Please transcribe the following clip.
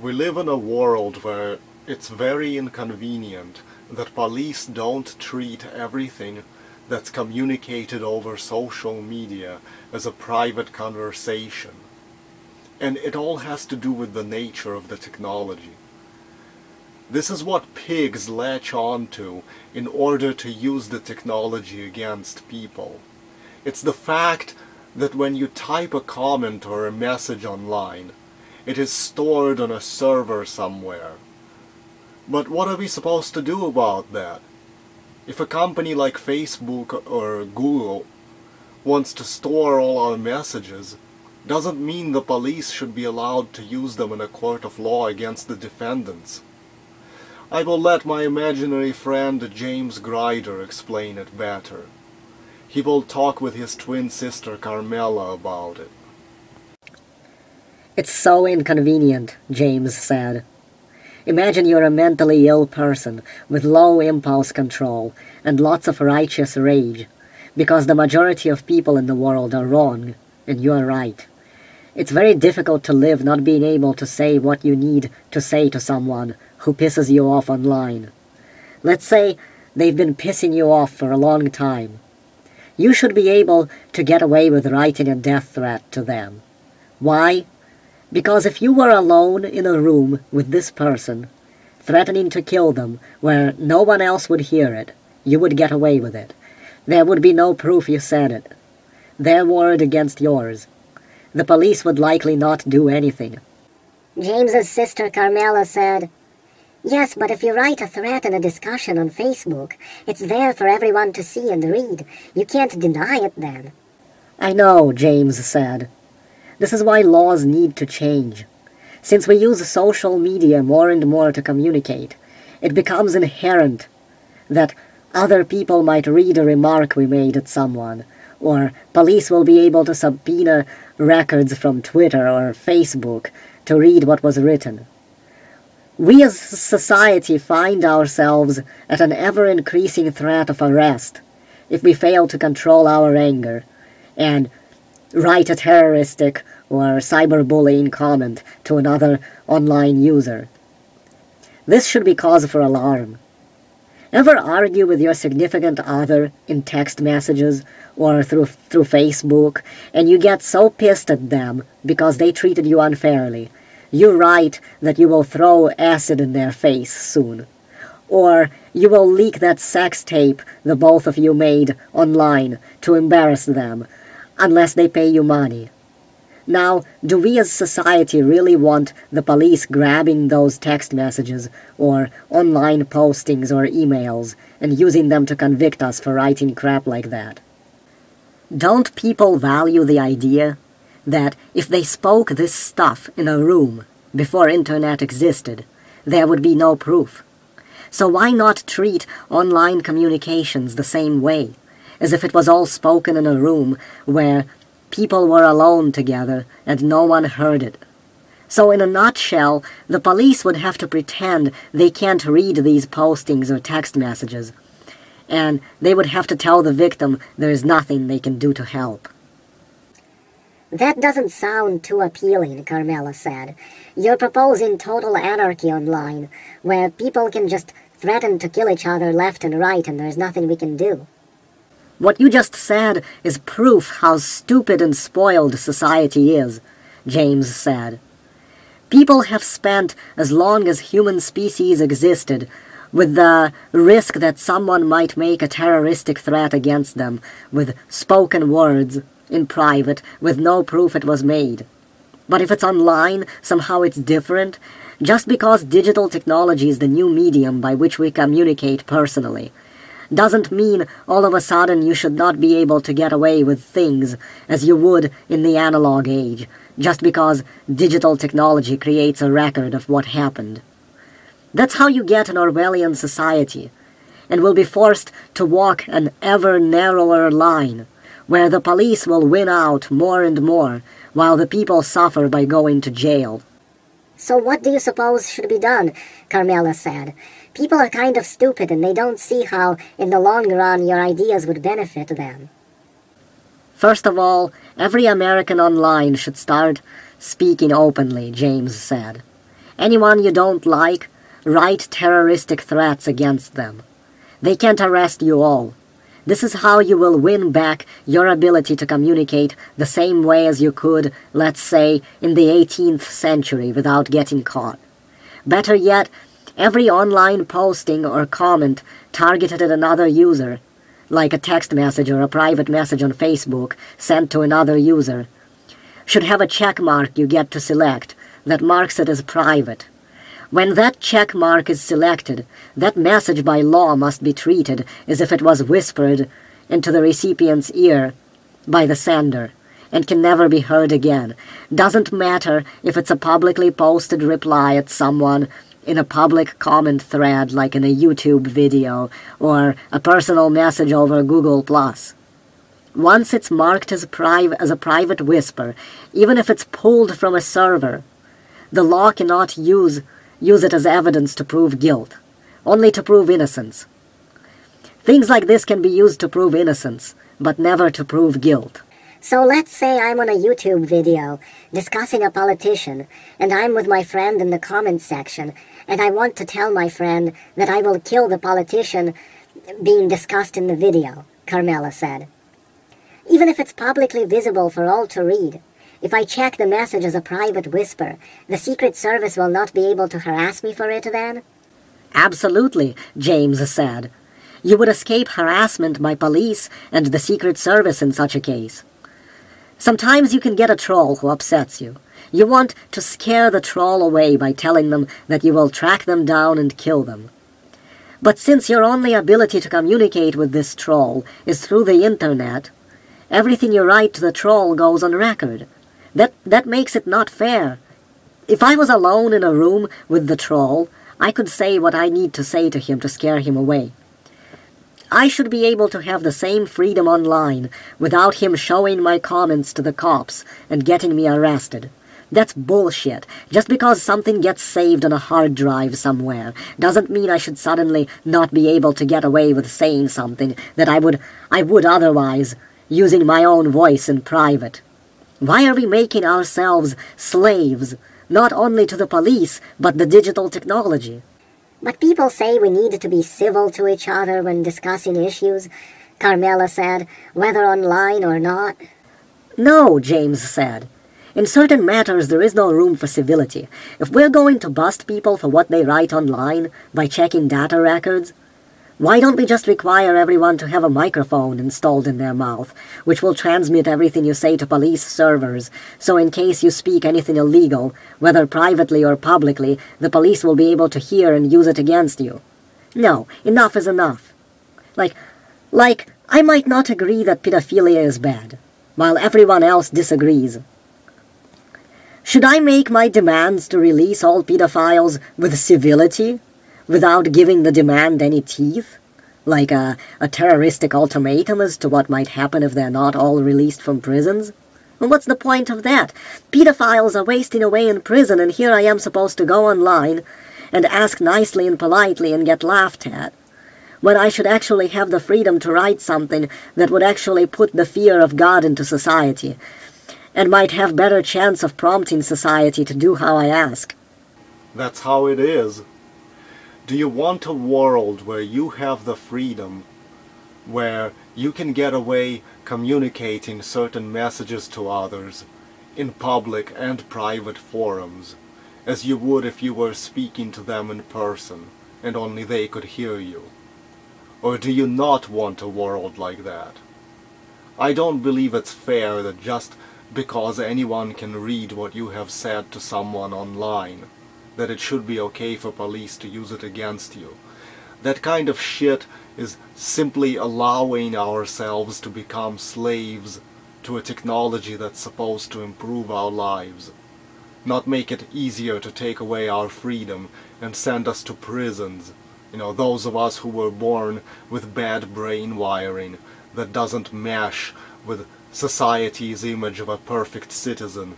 We live in a world where it's very inconvenient that police don't treat everything that's communicated over social media as a private conversation. And it all has to do with the nature of the technology. This is what pigs latch onto in order to use the technology against people. It's the fact that when you type a comment or a message online, it is stored on a server somewhere. But what are we supposed to do about that? If a company like Facebook or Google wants to store all our messages, doesn't mean the police should be allowed to use them in a court of law against the defendants. I will let my imaginary friend James Grider explain it better. He will talk with his twin sister Carmela about it. It's so inconvenient, James said. Imagine you're a mentally ill person with low impulse control and lots of righteous rage, because the majority of people in the world are wrong, and you're right. It's very difficult to live not being able to say what you need to say to someone who pisses you off online. Let's say they've been pissing you off for a long time. You should be able to get away with writing a death threat to them. Why? Because if you were alone in a room with this person, threatening to kill them where no one else would hear it, you would get away with it. There would be no proof you said it. Their word against yours. The police would likely not do anything. James's sister Carmela said, "Yes, but if you write a threat in a discussion on Facebook, it's there for everyone to see and read. You can't deny it then." I know, James said. This is why laws need to change. Since we use social media more and more to communicate, it becomes inherent that other people might read a remark we made at someone, or police will be able to subpoena records from Twitter or Facebook to read what was written. We as a society find ourselves at an ever-increasing threat of arrest if we fail to control our anger and write a terroristic or cyberbullying comment to another online user. This should be cause for alarm. Ever argue with your significant other in text messages or through Facebook, and you get so pissed at them because they treated you unfairly, you write that you will throw acid in their face soon, or you will leak that sex tape the both of you made online to embarrass them, unless they pay you money. Now, do we as society really want the police grabbing those text messages or online postings or emails and using them to convict us for writing crap like that? Don't people value the idea that if they spoke this stuff in a room before internet existed, there would be no proof? So why not treat online communications the same way, as if it was all spoken in a room where people were alone together and no one heard it? So in a nutshell, the police would have to pretend they can't read these postings or text messages, and they would have to tell the victim there is nothing they can do to help. "That doesn't sound too appealing," Carmela said. "You're proposing total anarchy online, where people can just threaten to kill each other left and right and there's nothing we can do." What you just said is proof how stupid and spoiled society is, James said. People have spent as long as human species existed with the risk that someone might make a terroristic threat against them with spoken words in private with no proof it was made. But if it's online, somehow it's different, just because digital technology is the new medium by which we communicate personally. Doesn't mean all of a sudden you should not be able to get away with things as you would in the analog age, just because digital technology creates a record of what happened. That's how you get an Orwellian society, and will be forced to walk an ever narrower line, where the police will win out more and more, while the people suffer by going to jail. "So what do you suppose should be done?" Carmela said. "People are kind of stupid and they don't see how, in the long run, your ideas would benefit them." First of all, every American online should start speaking openly, James said. Anyone you don't like, write terroristic threats against them. They can't arrest you all. This is how you will win back your ability to communicate the same way as you could, let's say, in the 18th century without getting caught. Better yet, every online posting or comment targeted at another user, like a text message or a private message on Facebook sent to another user, should have a check mark you get to select that marks it as private. When that check mark is selected, that message by law must be treated as if it was whispered into the recipient's ear by the sender and can never be heard again. Doesn't matter if it's a publicly posted reply at someone in a public comment thread like in a YouTube video or a personal message over Google+. Once it's marked as a private whisper, even if it's pulled from a server, the law cannot use it as evidence to prove guilt, only to prove innocence. Things like this can be used to prove innocence, but never to prove guilt. So let's say I'm on a YouTube video discussing a politician, and I'm with my friend in the comments section, and I want to tell my friend that I will kill the politician being discussed in the video, Carmela said. Even if it's publicly visible for all to read, if I check the message as a private whisper, the Secret Service will not be able to harass me for it then? Absolutely, James said. You would escape harassment by police and the Secret Service in such a case. Sometimes you can get a troll who upsets you. You want to scare the troll away by telling them that you will track them down and kill them. But since your only ability to communicate with this troll is through the internet, everything you write to the troll goes on record. That makes it not fair. If I was alone in a room with the troll, I could say what I need to say to him to scare him away. I should be able to have the same freedom online without him showing my comments to the cops and getting me arrested. That's bullshit. Just because something gets saved on a hard drive somewhere doesn't mean I should suddenly not be able to get away with saying something that I would otherwise, using my own voice in private. Why are we making ourselves slaves, not only to the police, but the digital technology? But people say we need to be civil to each other when discussing issues, Carmela said, whether online or not. No, James said. In certain matters there is no room for civility. If we're going to bust people for what they write online by checking data records, why don't we just require everyone to have a microphone installed in their mouth, which will transmit everything you say to police servers, so in case you speak anything illegal, whether privately or publicly, the police will be able to hear and use it against you? No, enough is enough. Like, I might not agree that pedophilia is bad, while everyone else disagrees. Should I make my demands to release all pedophiles with civility, without giving the demand any teeth, like a terroristic ultimatum as to what might happen if they're not all released from prisons? Well, what's the point of that? Pedophiles are wasting away in prison, and here I am supposed to go online and ask nicely and politely and get laughed at, when I should actually have the freedom to write something that would actually put the fear of God into society, and might have better chance of prompting society to do how I ask. That's how it is. Do you want a world where you have the freedom, where you can get away communicating certain messages to others in public and private forums, as you would if you were speaking to them in person and only they could hear you? Or do you not want a world like that? I don't believe it's fair that just because anyone can read what you have said to someone online, that it should be okay for police to use it against you. That kind of shit is simply allowing ourselves to become slaves to a technology that's supposed to improve our lives, not make it easier to take away our freedom and send us to prisons. You know, those of us who were born with bad brain wiring that doesn't mesh with society's image of a perfect citizen.